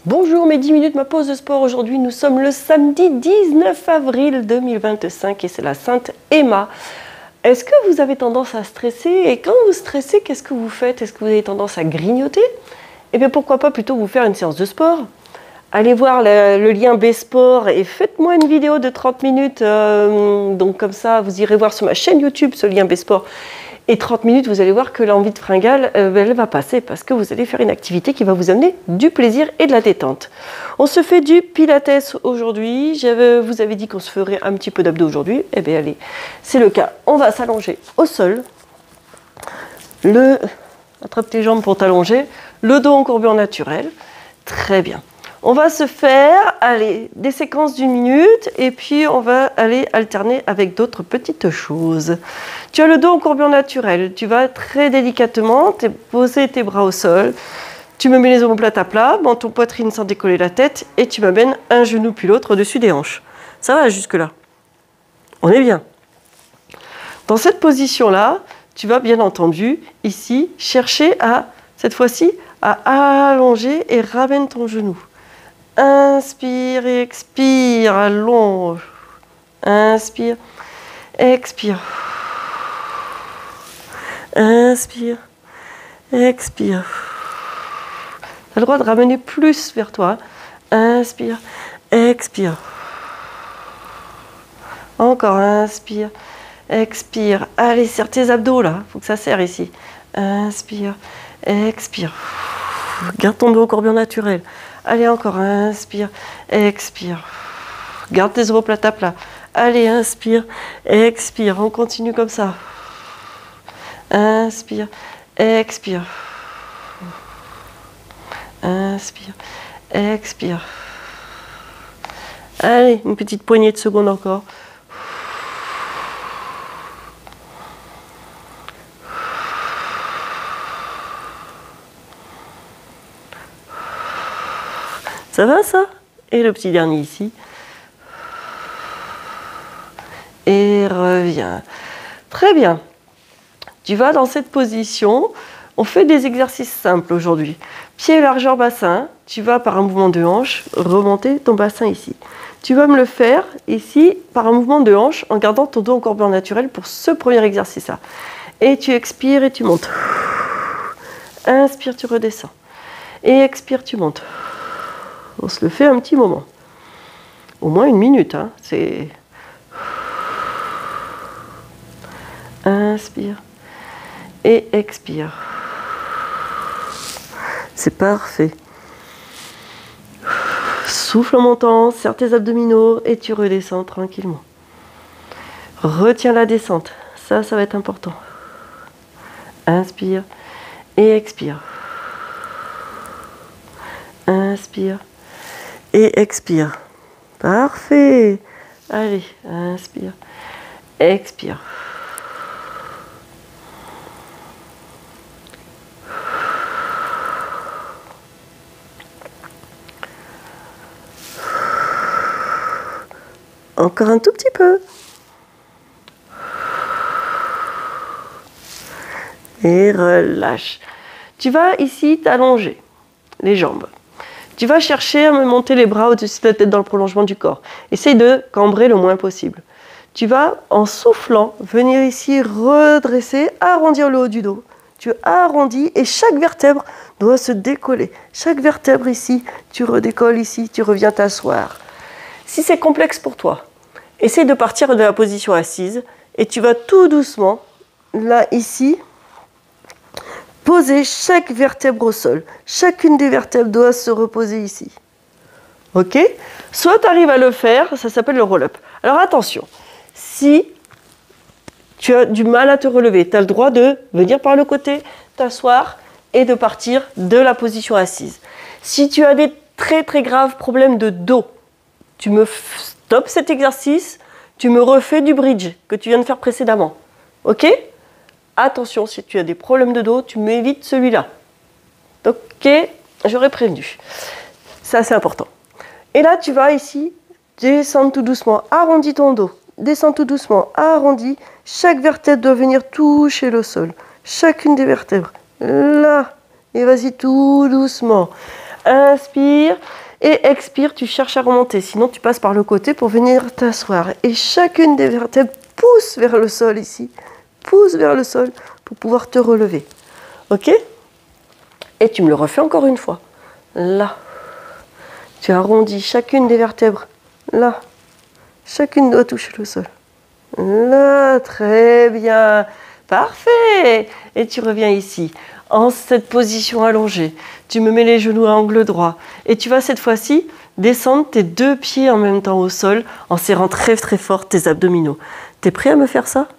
Bonjour, mes 10 minutes, ma pause de sport. Aujourd'hui, nous sommes le samedi 19 avril 2025 et c'est la Sainte Emma. Est-ce que vous avez tendance à stresser? Et quand vous stressez, qu'est-ce que vous faites? Est-ce que vous avez tendance à grignoter? Eh bien, pourquoi pas plutôt vous faire une séance de sport? Allez voir le lien B-Sport et faites-moi une vidéo de 30 minutes. Donc comme ça, vous irez voir sur ma chaîne YouTube ce lien B-Sport. Et 30 minutes, vous allez voir que l'envie de fringale, elle va passer parce que vous allez faire une activité qui va vous amener du plaisir et de la détente. On se fait du pilates aujourd'hui. Vous avez dit qu'on se ferait un petit peu d'abdos aujourd'hui. Eh bien, allez, c'est le cas. On va s'allonger au sol. Attrape tes jambes pour t'allonger. Le dos encourbé en naturel. Très bien. On va se faire, allez, des séquences d'1 minute et puis on va aller alterner avec d'autres petites choses. Tu as le dos encourbé en naturel, tu vas très délicatement poser tes bras au sol, tu me mets les omoplates à plat, menton poitrine sans décoller la tête et tu m'amènes un genou puis l'autre au-dessus des hanches. Ça va jusque là? On est bien. Dans cette position-là, tu vas bien entendu ici chercher à, cette fois-ci, à allonger et ramène ton genou. Inspire et expire, allonge. Inspire, expire. Inspire, expire. Tu as le droit de ramener plus vers toi. Inspire, expire. Encore, inspire, expire. Allez, serre tes abdos là, il faut que ça serre ici. Inspire, expire. Garde ton dos courbé naturel. Allez, encore, inspire, expire. Garde tes omoplates à plat. Allez, inspire, expire. On continue comme ça. Inspire, expire. Inspire, expire. Allez, une petite poignée de secondes encore. Ça va ça? Et le petit dernier ici. Et reviens. Très bien. Tu vas dans cette position. On fait des exercices simples aujourd'hui. Pied largeur bassin. Tu vas par un mouvement de hanche remonter ton bassin ici. Tu vas me le faire ici par un mouvement de hanche en gardant ton dos encourbé en naturel pour ce premier exercice-là. Et tu expires et tu montes. Inspire, tu redescends. Et expire, tu montes. On se le fait un petit moment. Au moins 1 minute. Hein. C'est... Inspire et expire. C'est parfait. Souffle en montant, serre tes abdominaux et tu redescends tranquillement. Retiens la descente. Ça va être important. Inspire et expire. Inspire. Et expire. Parfait. Allez, inspire. Expire. Encore un tout petit peu. Et relâche. Tu vas ici t'allonger les jambes. Tu vas chercher à me monter les bras au-dessus de la tête dans le prolongement du corps. Essaye de cambrer le moins possible. Tu vas, en soufflant, venir ici redresser, arrondir le haut du dos. Tu arrondis et chaque vertèbre doit se décoller. Chaque vertèbre ici, tu redécolles ici, tu reviens t'asseoir. Si c'est complexe pour toi, essaye de partir de la position assise et tu vas tout doucement, là, ici, poser chaque vertèbre au sol. Chacune des vertèbres doit se reposer ici. Ok? Soit tu arrives à le faire, ça s'appelle le roll-up. Alors attention, si tu as du mal à te relever, tu as le droit de venir par le côté, t'asseoir et de partir de la position assise. Si tu as des très très graves problèmes de dos, tu me stoppes cet exercice, tu me refais du bridge que tu viens de faire précédemment. Ok? Attention, si tu as des problèmes de dos, tu m'évites celui-là. Ok? J'aurais prévenu. Ça, c'est important. Et là, tu vas ici descendre tout doucement, arrondis ton dos. Descends tout doucement, arrondis. Chaque vertèbre doit venir toucher le sol. chacune des vertèbres. Là. Et vas-y tout doucement. Inspire et expire, tu cherches à remonter. Sinon, tu passes par le côté pour venir t'asseoir. Et chacune des vertèbres pousse vers le sol ici. Pousse vers le sol pour pouvoir te relever. Ok? Et tu me le refais encore une fois. Là. Tu arrondis chacune des vertèbres. Là. Chacune doit toucher le sol. Là. Très bien. Parfait. Et tu reviens ici. En cette position allongée, tu me mets les genoux à angle droit et tu vas cette fois-ci descendre tes 2 pieds en même temps au sol en serrant très très fort tes abdominaux. T'es prêt à me faire ça?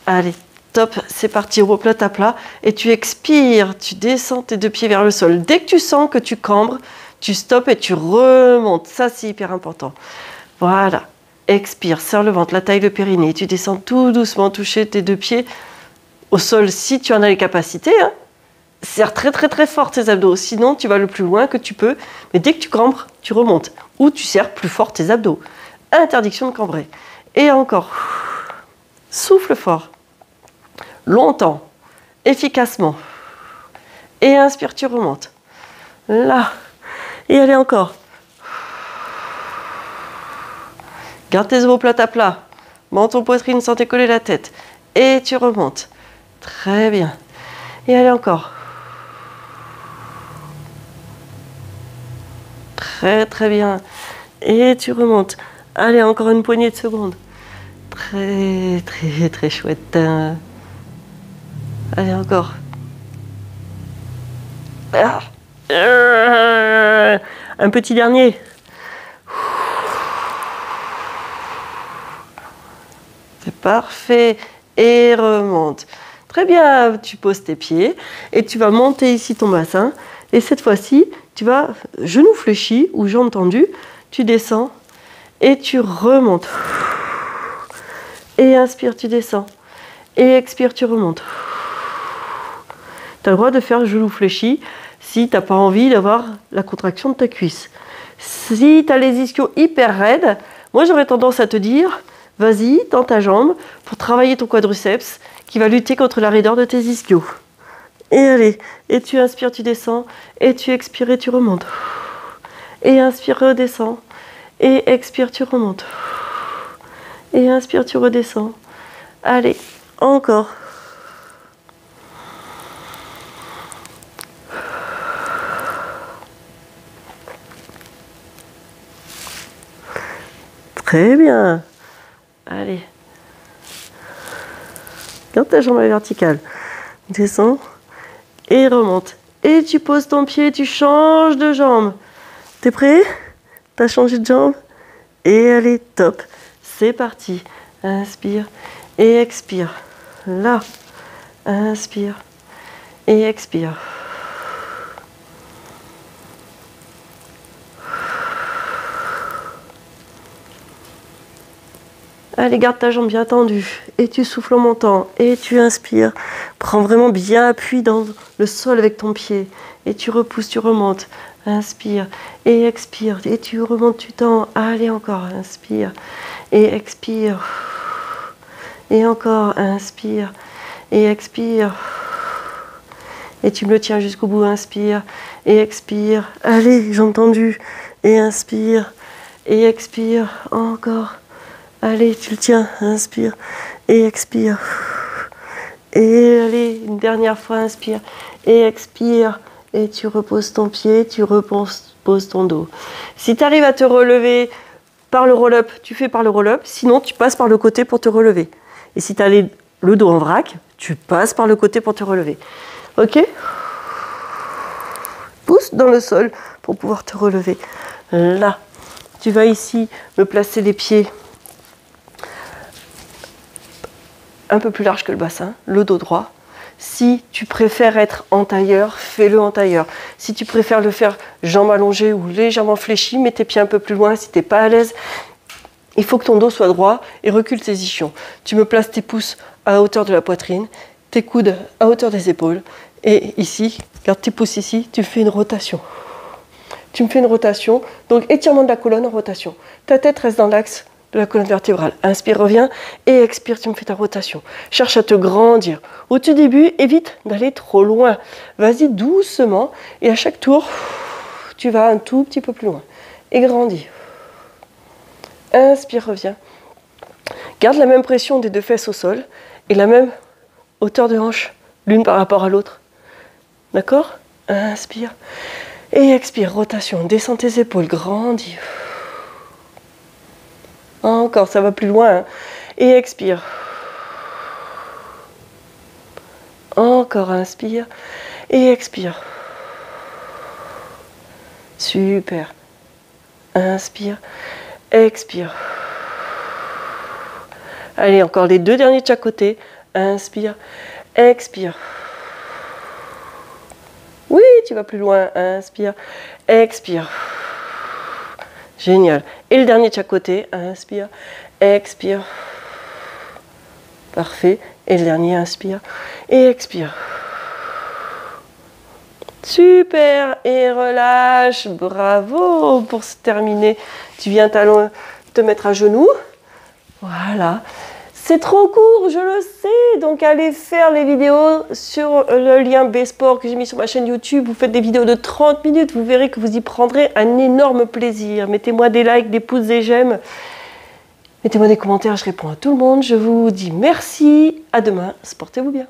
Allez, top, c'est parti, replate à plat et tu expires, tu descends tes 2 pieds vers le sol. Dès que tu sens que tu cambres, tu stops et tu remontes. Ça, c'est hyper important. Voilà, expire, serre le ventre, la taille, le périnée. Tu descends tout doucement, toucher tes 2 pieds au sol si tu en as les capacités, hein. Serre très très très fort tes abdos, sinon tu vas le plus loin que tu peux, mais dès que tu cambres, tu remontes, ou tu serres plus fort tes abdos. Interdiction de cambrer. Et encore, souffle fort, longtemps, efficacement, et inspire, tu remontes. Là, et allez encore. Garde tes omoplates à plat, menton poitrine sans décoller la tête, et tu remontes. Très bien. Et allez encore. Très très bien. Et tu remontes. Allez, encore une poignée de secondes. Très très très chouette. Allez, encore. Un petit dernier. C'est parfait. Et remonte. Très bien, tu poses tes pieds et tu vas monter ici ton bassin. Et cette fois-ci, tu vas genoux fléchis ou jambes tendues. Tu descends et tu remontes. Et inspire, tu descends. Et expire, tu remontes. Tu as le droit de faire genoux fléchis si tu n'as pas envie d'avoir la contraction de ta cuisse. Si tu as les ischios hyper raides, moi j'aurais tendance à te dire, vas-y, tends ta jambe pour travailler ton quadriceps qui va lutter contre la raideur de tes ischios. Et allez, et tu inspires, tu descends, et tu expires et tu remontes. Et inspire, redescends, et expire, tu remontes. Et inspire, tu redescends. Allez, encore. Très bien. Allez. Garde ta jambe à la verticale. Descends et remonte. Et tu poses ton pied, tu changes de jambe. T'es prêt? T'as changé de jambe? Et allez, top. C'est parti. Inspire et expire. Là. Inspire et expire. Allez, garde ta jambe bien tendue et tu souffles en montant et tu inspires. Prends vraiment bien appui dans le sol avec ton pied et tu repousses, tu remontes. Inspire et expire et tu remontes, tu tends. Allez, encore, inspire et expire. Et encore, inspire et expire. Et tu me le tiens jusqu'au bout, inspire et expire. Allez, jambes tendues et inspire et expire. Encore. Allez, tu le tiens, inspire et expire. Et allez, une dernière fois, inspire et expire. Et tu reposes ton pied, tu reposes ton dos. Si tu arrives à te relever par le roll-up, tu fais par le roll-up. Sinon, tu passes par le côté pour te relever. Et si tu as le dos en vrac, tu passes par le côté pour te relever. Ok? Pousse dans le sol pour pouvoir te relever. Là, tu vas ici me placer les pieds un peu plus large que le bassin, le dos droit. Si tu préfères être en tailleur, fais-le en tailleur. Si tu préfères le faire jambes allongées ou légèrement fléchies, mets tes pieds un peu plus loin. Si tu n'es pas à l'aise, il faut que ton dos soit droit et recule tes ischions. Tu me places tes pouces à hauteur de la poitrine, tes coudes à hauteur des épaules. Et ici, garde tes pouces ici, tu fais une rotation. Tu me fais une rotation, donc étirement de la colonne en rotation. Ta tête reste dans l'axe de la colonne vertébrale. Inspire, reviens et expire, tu me fais ta rotation. Cherche à te grandir. Au tout début, évite d'aller trop loin. Vas-y doucement et à chaque tour, tu vas un tout petit peu plus loin. Et grandis. Inspire, reviens. Garde la même pression des deux fesses au sol et la même hauteur de hanche, l'une par rapport à l'autre. D'accord? Inspire et expire, rotation. Descends tes épaules, grandis. Encore, ça va plus loin. Hein. Et expire. Encore, inspire. Et expire. Super. Inspire. Expire. Allez, encore les deux derniers de chaque côté. Inspire. Expire. Oui, tu vas plus loin. Inspire. Expire. Génial. Et le dernier de chaque côté. Inspire. Expire. Parfait. Et le dernier, inspire. Et expire. Super. Et relâche. Bravo. Pour se terminer, tu viens te mettre à genoux. Voilà. C'est trop court, je le sais. Donc allez faire les vidéos sur le lien B-Sport que j'ai mis sur ma chaîne YouTube. Vous faites des vidéos de 30 minutes. Vous verrez que vous y prendrez un énorme plaisir. Mettez-moi des likes, des pouces, des j'aime. Mettez-moi des commentaires, je réponds à tout le monde. Je vous dis merci. À demain. Sportez-vous bien.